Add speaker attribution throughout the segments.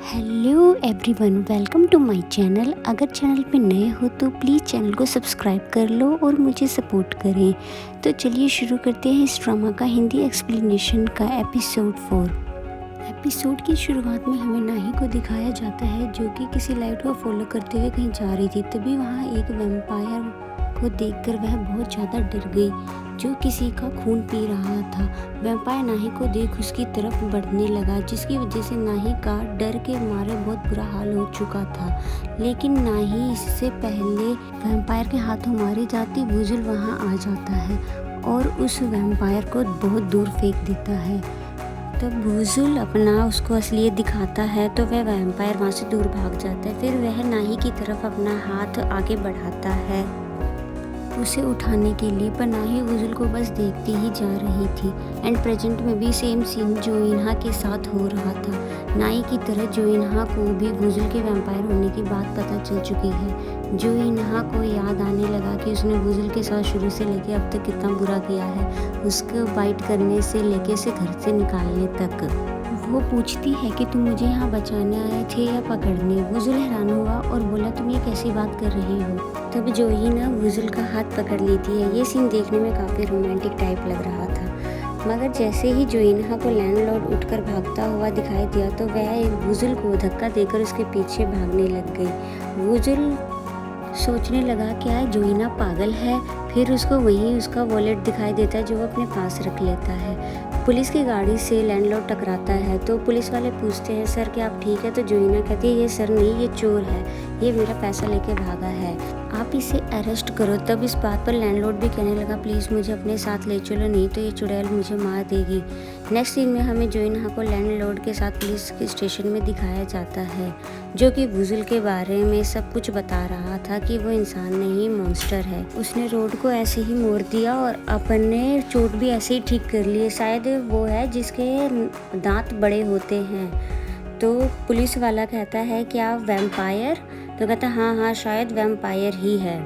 Speaker 1: Hello everyone, welcome to my channel. अगर channel पे नए हो तो प्लीज़ चैनल को सब्सक्राइब कर लो और मुझे सपोर्ट करें। तो चलिए शुरू करते हैं इस ड्रामा का हिंदी एक्सप्लेनेशन का एपिसोड 4। एपिसोड की शुरुआत में हमें नाही को दिखाया जाता है जो कि किसी लाइट को फॉलो करते हुए कहीं जा रही थी। तभी वहाँ एक वैम्पायर को देखकर वह बहुत ज़्यादा डर गई जो किसी का खून पी रहा था। वैम्पायर नाही को देख उसकी तरफ बढ़ने लगा, जिसकी वजह से नाही का डर के मारे बहुत बुरा हाल हो चुका था। लेकिन नाही इससे पहले वैम्पायर के हाथों मारी जाती वुजुल वहाँ आ जाता है और उस वैम्पायर को बहुत दूर फेंक देता है। तब वुजुल अपना उसको असलियत दिखाता है तो वह वैम्पायर वहाँ से दूर भाग जाता है। फिर वह नाही की तरफ अपना हाथ आगे बढ़ाता है उसे उठाने के लिए, पर नाही वुजुल को बस देखती ही जा रही थी। एंड प्रेजेंट में भी सेम सीन जोइनहा के साथ हो रहा था। नाही की तरह जोइनहा को भी वुजुल के वैम्पायर होने की बात पता चल चुकी है। जोइनहा को याद आने लगा कि उसने वुजुल के साथ शुरू से लेके अब तक कितना बुरा किया है, उसको बाइट करने से लेके उसे घर से निकालने तक। वो पूछती है कि तुम मुझे यहाँ बचाने आए थे या पकड़ने। वुजुल हैरान हुआ और बोला तुम ये कैसी बात कर रही हो। तब जोइना वुजुल का हाथ पकड़ लेती है। ये सीन देखने में काफ़ी रोमांटिक टाइप लग रहा था, मगर जैसे ही जोइनहा को लैंडलॉर्ड उठकर भागता हुआ दिखाई दिया तो वह वुजुल को धक्का देकर उसके पीछे भागने लग गई। वुजुल सोचने लगा क्या जोइना पागल है। फिर उसको वहीं उसका वॉलेट दिखाई देता है जो वो अपने पास रख लेता है। पुलिस की गाड़ी से लैंडलॉर्ड टकराता है तो पुलिस वाले पूछते हैं सर क्या आप ठीक है। तो जोइना कहती है ये सर नहीं, ये चोर है, ये मेरा पैसा लेके भागा है, आप इसे अरेस्ट करो। तब इस बात पर लैंडलॉर्ड भी कहने लगा प्लीज़ मुझे अपने साथ ले चलो, नहीं तो ये चुड़ैल मुझे मार देगी। नेक्स्ट सीन में हमें जोइनहा को लैंडलॉर्ड के साथ पुलिस के स्टेशन में दिखाया जाता है जो कि वुजुल के बारे में सब कुछ बता रहा था कि वो इंसान नहीं मॉन्स्टर है। उसने रोड को ऐसे ही मोड़ दिया और अपने चोट भी ऐसे ही ठीक कर लिए। शायद वो है जिसके दांत बड़े होते हैं। तो पुलिस वाला कहता है क्या वैम्पायर? तो कहता हाँ शायद वैम्पायर ही है।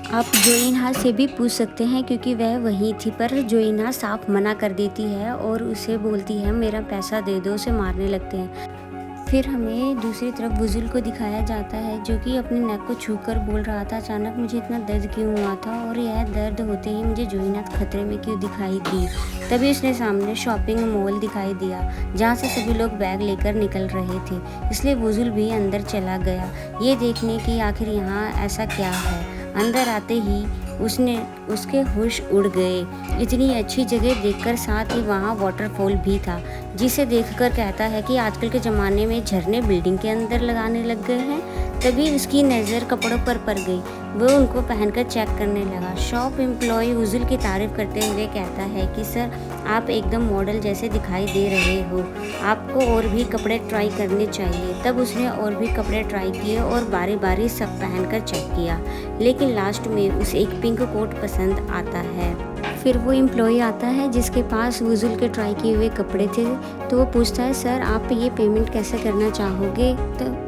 Speaker 1: आप जोइनहा से भी पूछ सकते हैं क्योंकि वह वहीं थी, पर जोइनहा साफ मना कर देती है और उसे बोलती है मेरा पैसा दे दो, उसे मारने लगते हैं। फिर हमें दूसरी तरफ वुजुल को दिखाया जाता है जो कि अपने नेक को छूकर बोल रहा था अचानक मुझे इतना दर्द क्यों हुआ था और यह दर्द होते ही मुझे जोइना खतरे में क्यों दिखाई दी। तभी उसने सामने शॉपिंग मॉल दिखाई दिया जहाँ से सभी लोग बैग लेकर निकल रहे थे, इसलिए वुजुल भी अंदर चला गया ये देखने की आखिर यहाँ ऐसा क्या है। अंदर आते ही उसके होश उड़ गए। इतनी अच्छी जगह देखकर साथ ही वहाँ वाटरफॉल भी था जिसे देखकर कहता है कि आजकल के ज़माने में झरने बिल्डिंग के अंदर लगाने लग गए हैं। तभी उसकी नज़र कपड़ों पर पड़ गई, वो उनको पहनकर चेक करने लगा। शॉप एम्प्लॉय वुजुल की तारीफ करते हुए कहता है कि सर आप एकदम मॉडल जैसे दिखाई दे रहे हो, आपको और भी कपड़े ट्राई करने चाहिए। तब उसने और भी कपड़े ट्राई किए और बारी बारी सब पहनकर चेक किया, लेकिन लास्ट में उसे एक पिंक कोट पसंद आता है। फिर वो एम्प्लॉय आता है जिसके पास वुजुल के ट्राई किए हुए कपड़े थे, तो वो पूछता है सर आप ये पेमेंट कैसे करना चाहोगे।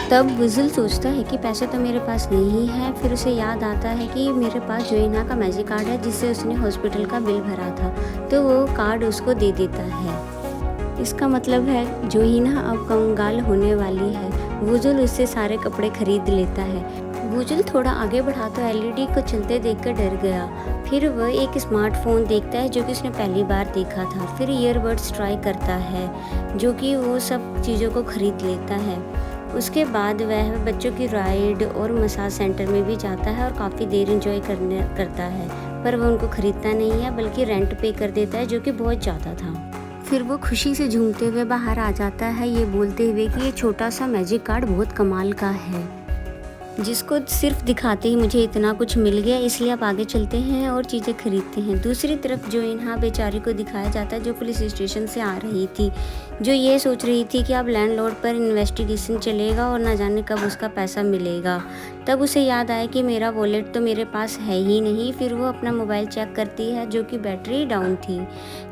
Speaker 1: तब वुजुल सोचता है कि पैसे तो मेरे पास नहीं है। फिर उसे याद आता है कि मेरे पास जोइना का मैजिक कार्ड है जिससे उसने हॉस्पिटल का बिल भरा था, तो वो कार्ड उसको दे देता है। इसका मतलब है जोइना अब कंगाल होने वाली है। वुजुल उससे सारे कपड़े खरीद लेता है। वुजुल थोड़ा आगे बढ़ा तो एलईडी को चलते देखकर डर गया। फिर वह एक स्मार्टफोन देखता है जो कि उसने पहली बार देखा था। फिर ईयरबड्स ट्राई करता है जो कि वो सब चीज़ों को खरीद लेता है। उसके बाद वह बच्चों की राइड और मसाज सेंटर में भी जाता है और काफ़ी देर एंजॉय करता है, पर वह उनको खरीदता नहीं है बल्कि रेंट पे कर देता है जो कि बहुत ज़्यादा था। फिर वो खुशी से झूमते हुए बाहर आ जाता है ये बोलते हुए कि ये छोटा सा मैजिक कार्ड बहुत कमाल का है जिसको सिर्फ दिखाते ही मुझे इतना कुछ मिल गया, इसलिए आप आगे चलते हैं और चीज़ें खरीदते हैं। दूसरी तरफ जोइनहा बेचारी को दिखाया जाता है जो पुलिस स्टेशन से आ रही थी, जो ये सोच रही थी कि अब लैंडलॉर्ड पर इन्वेस्टिगेशन चलेगा और ना जाने कब उसका पैसा मिलेगा। तब उसे याद आया कि मेरा वॉलेट तो मेरे पास है ही नहीं। फिर वो अपना मोबाइल चेक करती है जो कि बैटरी डाउन थी,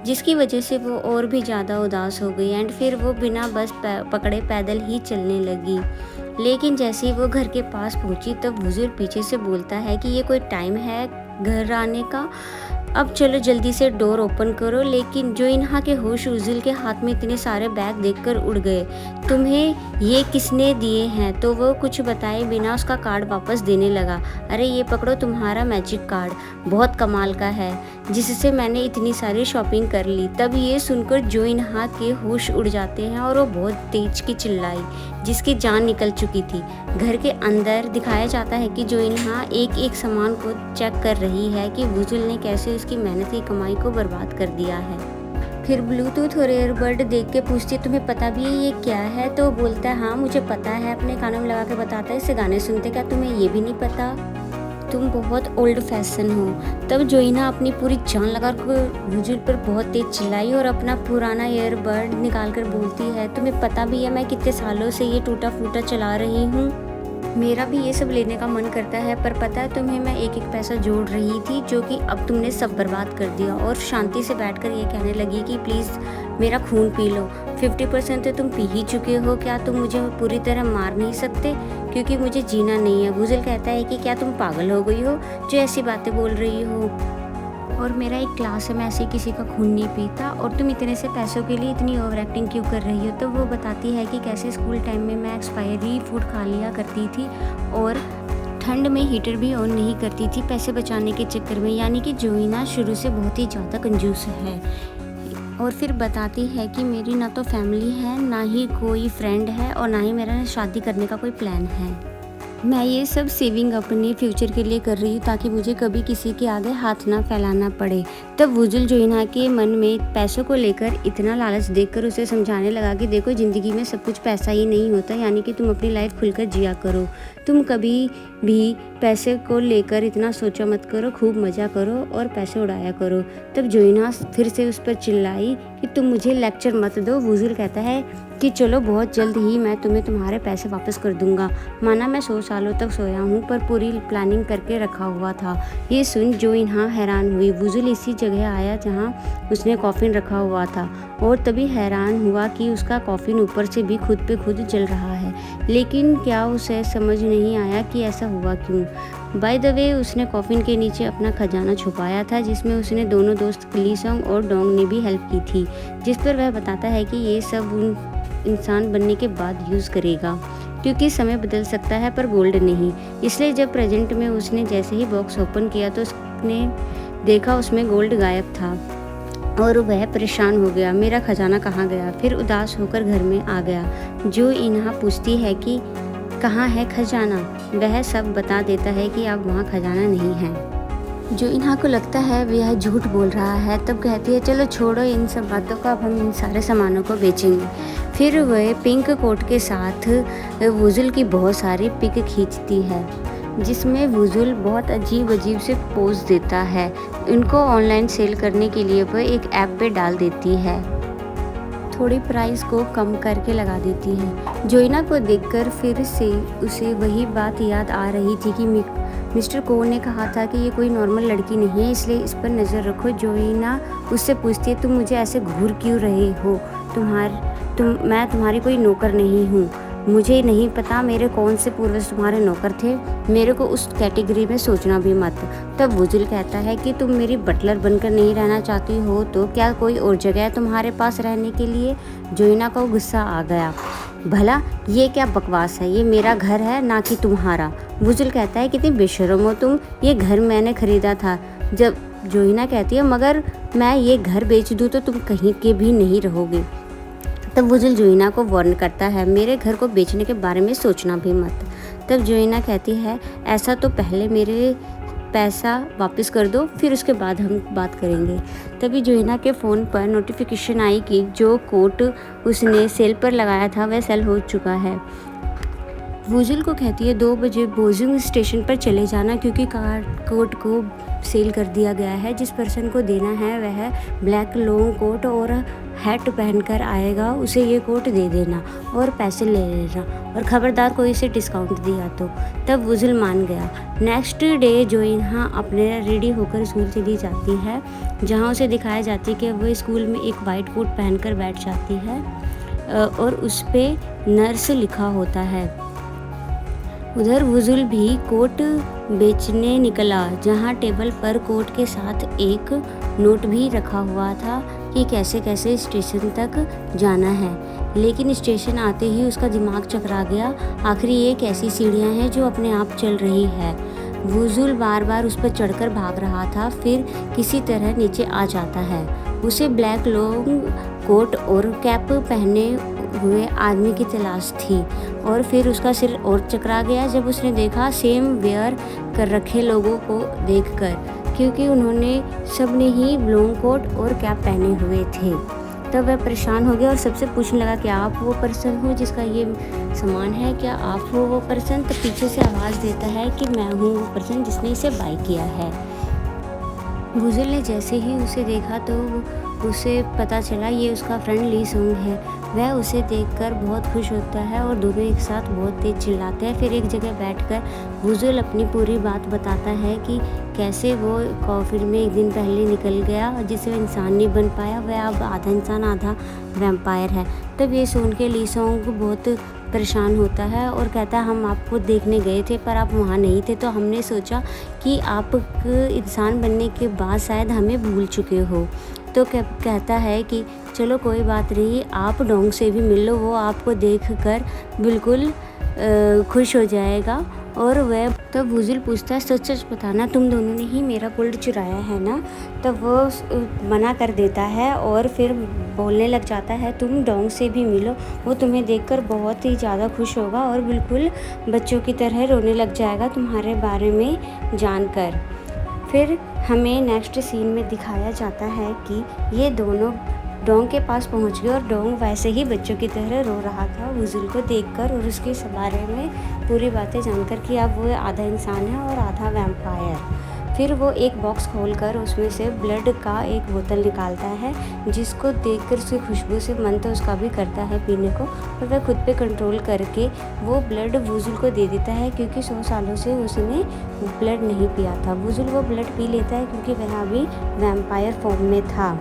Speaker 1: जिसकी वजह से वो और भी ज़्यादा उदास हो गई। एंड फिर वो बिना बस पकड़े पैदल ही चलने लगी। लेकिन जैसे ही वो घर के पास पहुंची तब वुजुल पीछे से बोलता है कि ये कोई टाइम है घर आने का। अब चलो जल्दी से डोर ओपन करो। लेकिन जोइनहा के होश वुजुल के हाथ में इतने सारे बैग देखकर उड़ गए। तुम्हें ये किसने दिए हैं? तो वो कुछ बताए बिना उसका कार्ड वापस देने लगा। अरे ये पकड़ो तुम्हारा मैजिक कार्ड, बहुत कमाल का है, जिससे मैंने इतनी सारी शॉपिंग कर ली। तब ये सुनकर जोइनहा के होश उड़ जाते हैं और वो बहुत तेज की चिल्लाई जिसकी जान निकल चुकी थी। घर के अंदर दिखाया जाता है कि जोइनहा एक एक सामान को चेक कर रही है कि वुजुल ने कैसे उसकी मेहनत की कमाई को बर्बाद कर दिया है। फिर ब्लूटूथ और ईयरबड देख के पूछती है तुम्हें पता भी है ये क्या है? तो बोलता है हाँ मुझे पता है, अपने कानों में लगा के बताता है इससे गाने सुनते। क्या तुम्हें ये भी नहीं पता? तुम बहुत ओल्ड फैशन हो। तब जोइना अपनी पूरी जान लगा कर वुजुल पर बहुत तेज चिल्लाई और अपना पुराना ईयरबड निकाल कर बोलती है तुम्हें पता भी है मैं कितने सालों से ये टूटा फूटा चला रही हूँ? मेरा भी ये सब लेने का मन करता है, पर पता है तुम्हें मैं एक एक पैसा जोड़ रही थी जो कि अब तुमने सब बर्बाद कर दिया। और शांति से बैठकर ये कहने लगी कि प्लीज़ मेरा खून पी लो, 50% तो तुम पी ही चुके हो, क्या तुम मुझे पूरी तरह मार नहीं सकते? क्योंकि मुझे जीना नहीं है। वुजुल कहता है कि क्या तुम पागल हो गई हो जो ऐसी बातें बोल रही हो? और मेरा एक क्लास है, मैं ऐसे किसी का खून नहीं पीता, और तुम इतने से पैसों के लिए इतनी ओवर एक्टिंग क्यों कर रही हो? तो वो बताती है कि कैसे स्कूल टाइम में मैं एक्सपायरी फूड खा लिया करती थी और ठंड में हीटर भी ऑन नहीं करती थी पैसे बचाने के चक्कर में। यानी कि जोइना शुरू से बहुत ही ज़्यादा कंजूस है। और फिर बताती है कि मेरी ना तो फैमिली है, ना ही कोई फ्रेंड है, और ना ही मेरा शादी करने का कोई प्लान है। मैं ये सब सेविंग अपने फ्यूचर के लिए कर रही हूँ ताकि मुझे कभी किसी के आगे हाथ ना फैलाना पड़े। तब वुजुल जोइना के मन में पैसों को लेकर इतना लालच देखकर उसे समझाने लगा कि देखो ज़िंदगी में सब कुछ पैसा ही नहीं होता, यानी कि तुम अपनी लाइफ खुलकर जिया करो, तुम कभी भी पैसे को लेकर इतना सोचा मत करो, खूब मज़ा करो और पैसे उड़ाया करो। तब जोइना फिर से उस पर चिल्लाई कि तुम मुझे लेक्चर मत दो। वुजुल कहता है कि चलो बहुत जल्द ही मैं तुम्हें तुम्हारे पैसे वापस कर दूंगा। माना मैं 100 सालों तक सोया हूँ पर पूरी प्लानिंग करके रखा हुआ था। ये सुन जोइना हैरान हुई। वुजुल इसी जगह आया जहाँ उसने कॉफिन रखा हुआ था और तभी हैरान हुआ कि उसका कॉफिन ऊपर से भी खुद पे खुद जल रहा है। लेकिन क्या उसे समझ नहीं आया कि ऐसा हुआ क्यों। बाय द वे उसने कॉफिन के नीचे अपना खजाना छुपाया था जिसमें उसने दोनों दोस्त क्लीसोंग और डोंग ने भी हेल्प की थी, जिस पर वह बताता है कि ये सब उन इंसान बनने के बाद यूज़ करेगा क्योंकि समय बदल सकता है पर गोल्ड नहीं। इसलिए जब प्रेजेंट में उसने जैसे ही बॉक्स ओपन किया तो उसने देखा उसमें गोल्ड गायब था और वह परेशान हो गया, मेरा खजाना कहाँ गया? फिर उदास होकर घर में आ गया। जो इन्हा पूछती है कि कहाँ है खजाना, वह सब बता देता है कि अब वहाँ खजाना नहीं है। जो इन्हा को लगता है वह झूठ बोल रहा है। तब कहती है चलो छोड़ो इन सब बातों का, अब हम इन सारे सामानों को बेचेंगे। फिर वह पिंक कोट के साथ वुजुल की बहुत सारी पिक खींचती है जिसमें वुजुल बहुत अजीब अजीब से पोज देता है। इनको ऑनलाइन सेल करने के लिए वह एक ऐप पे डाल देती है, थोड़ी प्राइस को कम करके लगा देती है। जोइना को देखकर फिर से उसे वही बात याद आ रही थी कि मिस्टर को ने कहा था कि ये कोई नॉर्मल लड़की नहीं है, इसलिए इस पर नज़र रखो। जोइना उससे पूछती है तुम मुझे ऐसे घूर क्यों रहे हो? मैं तुम्हारी कोई नौकर नहीं हूँ, मुझे नहीं पता मेरे कौन से पूर्वज तुम्हारे नौकर थे, मेरे को उस कैटेगरी में सोचना भी मत। तब वुजुल कहता है कि तुम मेरी बटलर बनकर नहीं रहना चाहती हो तो क्या कोई और जगह है तुम्हारे पास रहने के लिए? जोइना को गुस्सा आ गया, भला ये क्या बकवास है, ये मेरा घर है ना कि तुम्हारा। वुजुल कहता है कितनी बेशर्म हो तुम, ये घर मैंने ख़रीदा था। जब जोइना कहती है मगर मैं ये घर बेच दूँ तो तुम कहीं के भी नहीं रहोगे। तब वुजुल जोइना को वार्न करता है मेरे घर को बेचने के बारे में सोचना भी मत। तब जोइना कहती है ऐसा तो पहले मेरे पैसा वापस कर दो, फिर उसके बाद हम बात करेंगे। तभी जोइना के फ़ोन पर नोटिफिकेशन आई कि जो कोट उसने सेल पर लगाया था वह सेल हो चुका है। वुजुल को कहती है 2 बजे बोजुंग स्टेशन पर चले जाना क्योंकि कोट को सेल कर दिया गया है। जिस पर्सन को देना है वह ब्लैक लॉन्ग कोट और हैट पहनकर आएगा, उसे ये कोट दे देना और पैसे ले लेना, और ख़बरदार कोई इसे डिस्काउंट दिया तो। तब वुजुल मान गया। नेक्स्ट डे जोइना अपने रेडी होकर स्कूल चली जाती है जहाँ उसे दिखाया जाती है कि वह स्कूल में एक वाइट कोट पहनकर बैठ जाती है और उस पर नर्स लिखा होता है। उधर वुजुल भी कोट बेचने निकला, जहाँ टेबल पर कोट के साथ एक नोट भी रखा हुआ था कि कैसे कैसे स्टेशन तक जाना है। लेकिन स्टेशन आते ही उसका दिमाग चकरा गया। आखिर ये कैसी सीढ़ियाँ हैं जो अपने आप चल रही है। वुजुल बार बार उस पर चढ़कर भाग रहा था, फिर किसी तरह नीचे आ जाता है। उसे ब्लैक लॉन्ग कोट और कैप पहने हुए आदमी की तलाश थी, और फिर उसका सिर और चकरा गया जब उसने देखा सेम वेयर कर रखे लोगों को देखकर, क्योंकि उन्होंने सब ने ही लॉन्ग कोट और कैप पहने हुए थे। तब वह परेशान हो गया और सबसे पूछने लगा कि आप वो पर्सन हो जिसका ये सामान है, क्या आप हो वो पर्सन? तो पीछे से आवाज़ देता है कि मैं हूँ वो पर्सन जिसने इसे बाय किया है। वुजुल ने जैसे ही उसे देखा तो उसे पता चला ये उसका फ्रेंड ली सोंग है। वह उसे देखकर बहुत खुश होता है और दोनों एक साथ बहुत तेज चिल्लाते हैं। फिर एक जगह बैठकर वुजुल अपनी पूरी बात बताता है कि कैसे वो कॉफिन में एक दिन पहले निकल गया, जिससे वह इंसान नहीं बन पाया, वह अब आधा इंसान आधा वैम्पायर है। तब ये सुन के ली सोंग बहुत परेशान होता है और कहता है हम आपको देखने गए थे पर आप वहाँ नहीं थे, तो हमने सोचा कि आप इंसान बनने के बाद शायद हमें भूल चुके हो। तो कहता है कि चलो कोई बात नहीं, आप डोंग से भी मिल लो, वो आपको देखकर बिल्कुल खुश हो जाएगा। और वह तब वुजुल पूछता है सच सच बताना, तुम दोनों ने ही मेरा गोल्ड चुराया है ना? तब वो मना कर देता है और फिर बोलने लग जाता है तुम डोंग से भी मिलो, वो तुम्हें देखकर बहुत ही ज़्यादा खुश होगा और बिल्कुल बच्चों की तरह रोने लग जाएगा तुम्हारे बारे में जानकर। फिर हमें नेक्स्ट सीन में दिखाया जाता है कि ये दोनों डोंग के पास पहुंच गए और डोंग वैसे ही बच्चों की तरह रो रहा था वुजुल को देखकर और उसके बारे में पूरी बातें जानकर कि अब वो आधा इंसान है और आधा वैम्पायर। फिर वो एक बॉक्स खोलकर उसमें से ब्लड का एक बोतल निकालता है, जिसको देखकर उसकी खुशबू से मन तो उसका भी करता है पीने को, पर वह खुद पे कंट्रोल करके वो ब्लड वुजुल को दे देता है, क्योंकि 100 सालों से उसने ब्लड नहीं पिया था। वुजुल वो ब्लड पी लेता है क्योंकि वह अभी वैम्पायर फॉर्म में था।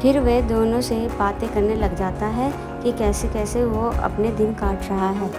Speaker 1: फिर वे दोनों से बातें करने लग जाता है कि कैसे कैसे वो अपने दिन काट रहा है।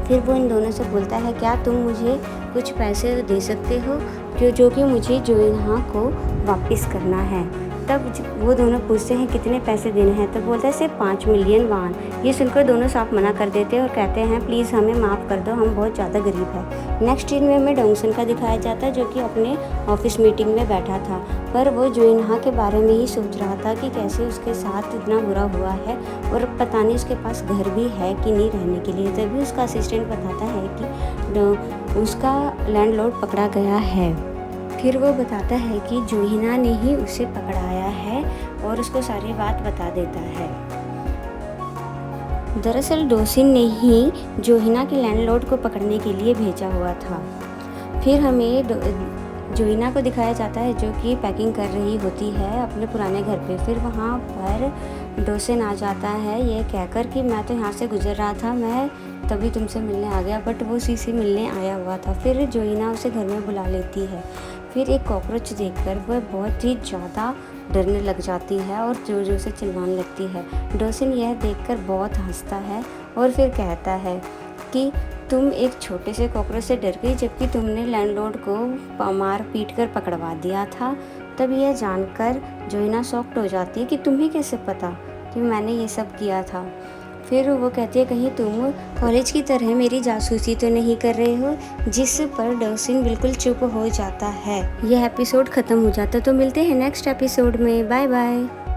Speaker 1: फिर वो इन दोनों से बोलता है क्या तुम मुझे कुछ पैसे दे सकते हो जो कि मुझे जोइनहा को वापस करना है। तब वो दोनों पूछते हैं कितने पैसे देने हैं, तो बोलता है सिर्फ 5 मिलियन वान। ये सुनकर दोनों साफ मना कर देते हैं और कहते हैं प्लीज़ हमें माफ़ कर दो, हम बहुत ज़्यादा गरीब हैं। नेक्स्ट सीन में हमें डोंगसन का दिखाया जाता है जो कि अपने ऑफिस मीटिंग में बैठा था, पर वो जोइनहा के बारे में ही सोच रहा था कि कैसे उसके साथ इतना बुरा हुआ है और पता नहीं उसके पास घर भी है कि नहीं रहने के लिए। तभी उसका असिस्टेंट बताता है कि उसका लैंडलॉर्ड पकड़ा गया है। फिर वो बताता है कि जोहिना ने ही उसे पकड़ाया है और उसको सारी बात बता देता है। दरअसल डोसिन ने ही जोहिना के लैंडलॉर्ड को पकड़ने के लिए भेजा हुआ था। फिर हमें जोहिना को दिखाया जाता है जो कि पैकिंग कर रही होती है अपने पुराने घर पे। फिर वहाँ पर डोसिन आ जाता है ये कहकर कि मैं तो यहाँ से गुजर रहा था, मैं तभी तुमसे मिलने आ गया, बट वो उसी से मिलने आया हुआ था। फिर जोहिना उसे घर में बुला लेती है। फिर एक कॉकरोच देखकर वह बहुत ही ज़्यादा डरने लग जाती है और जोर जोर से चिल्लाने लगती है। डोसिन यह देखकर बहुत हंसता है और फिर कहता है कि तुम एक छोटे से कॉकरोच से डर गई जबकि तुमने लैंडलॉर्ड को मार पीट कर पकड़वा दिया था। तब यह जानकर जोहिना शॉक्ड हो जाती है कि तुम्हें कैसे पता कि मैंने ये सब किया था। फिर वो कहती है कहीं तुम कॉलेज की तरह मेरी जासूसी तो नहीं कर रहे हो, जिस पर डोसिन बिल्कुल चुप हो जाता है। यह एपिसोड ख़त्म हो जाता है। तो मिलते हैं नेक्स्ट एपिसोड में। Bye bye.